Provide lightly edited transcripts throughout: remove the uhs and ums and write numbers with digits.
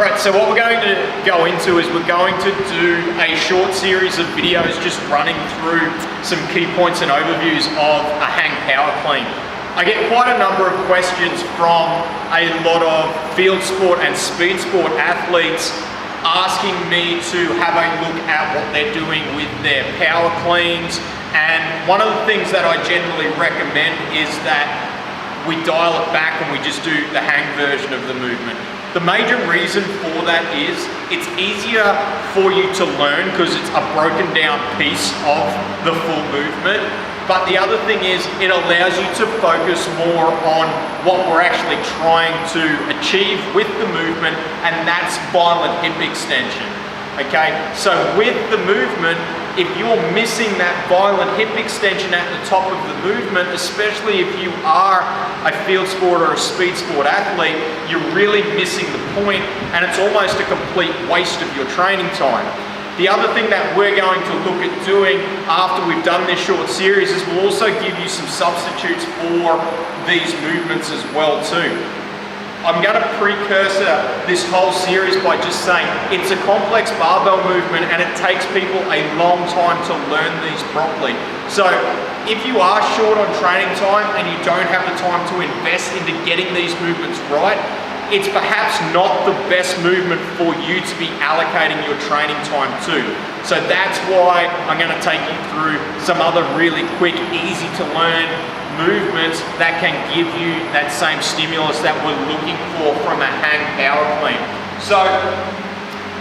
Right, so what we're going to go into is we're going to do a short series of videos just running through some key points and overviews of a hang power clean. I get quite a number of questions from a lot of field sport and speed sport athletes asking me to have a look at what they're doing with their power cleans, and one of the things that I generally recommend is that we dial it back and we just do the hang version of the movement. The major reason for that is it's easier for you to learn because it's a broken down piece of the full movement. But the other thing is it allows you to focus more on what we're actually trying to achieve with the movement, and that's violent hip extension. Okay, so with the movement, if you're missing that violent hip extension at the top of the movement, especially if you are a field sport or a speed sport athlete, you're really missing the point, and it's almost a complete waste of your training time. The other thing that we're going to look at doing after we've done this short series is we'll also give you some substitutes for these movements as well too. I'm going to precursor this whole series by just saying it's a complex barbell movement and it takes people a long time to learn these properly. So if you are short on training time and you don't have the time to invest into getting these movements right, it's perhaps not the best movement for you to be allocating your training time to. So that's why I'm going to take you through some other really quick, easy to learn movements that can give you that same stimulus that we're looking for from a hang power clean. So,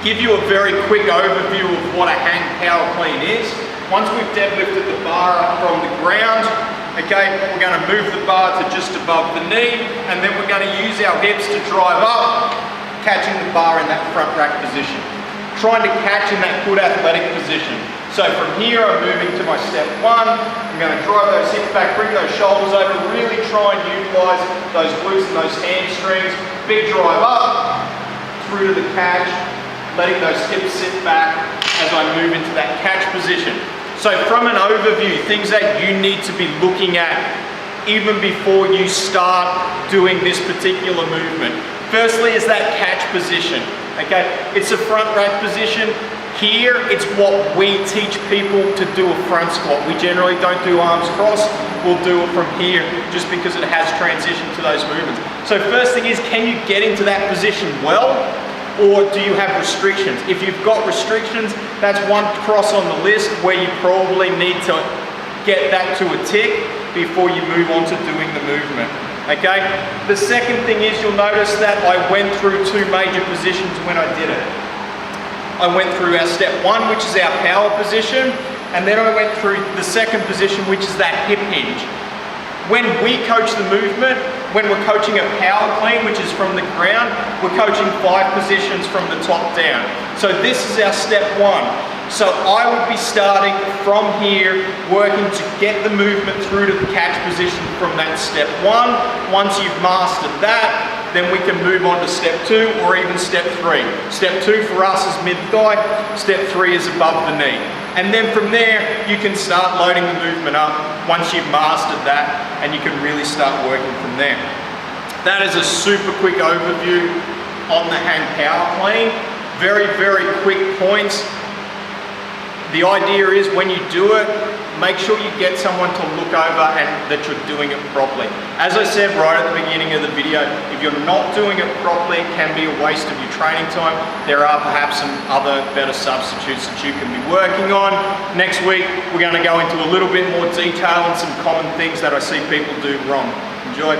give you a very quick overview of what a hang power clean is. Once we've deadlifted the bar up from the ground, okay, we're going to move the bar to just above the knee, and then we're going to use our hips to drive up, catching the bar in that front rack position. Trying to catch in that good athletic position. So from here, I'm moving to my step one. I'm going to drive those hips back, bring those shoulders over, really try and utilize those glutes and those hamstrings. Big drive up, through to the catch, letting those hips sit back as I move into that catch position. So from an overview, things that you need to be looking at even before you start doing this particular movement. Firstly is that catch position. Okay, it's a front rack position. Here, it's what we teach people to do a front squat. We generally don't do arms crossed. We'll do it from here just because it has transition to those movements. So first thing is, can you get into that position well, or do you have restrictions? If you've got restrictions, that's one cross on the list where you probably need to get that to a tick before you move on to doing the movement. Okay? The second thing is, you'll notice that I went through two major positions when I did it. I went through our step one, which is our power position, and then I went through the second position, which is that hip hinge. When we coach the movement, when we're coaching a power clean, which is from the ground, we're coaching 5 positions from the top down. So this is our step one. So I would be starting from here, working to get the movement through to the catch position from that step one. Once you've mastered that, then we can move on to step 2 or even step 3. Step 2 for us is mid-thigh, step 3 is above the knee. And then from there, you can start loading the movement up once you've mastered that, and you can really start working from there. That is a super quick overview on the hang power clean. Very, very quick points. The idea is when you do it, make sure you get someone to look over and that you're doing it properly. As I said right at the beginning of the video, if you're not doing it properly, it can be a waste of your training time. There are perhaps some other better substitutes that you can be working on. Next week, we're going to go into a little bit more detail on some common things that I see people do wrong. Enjoy.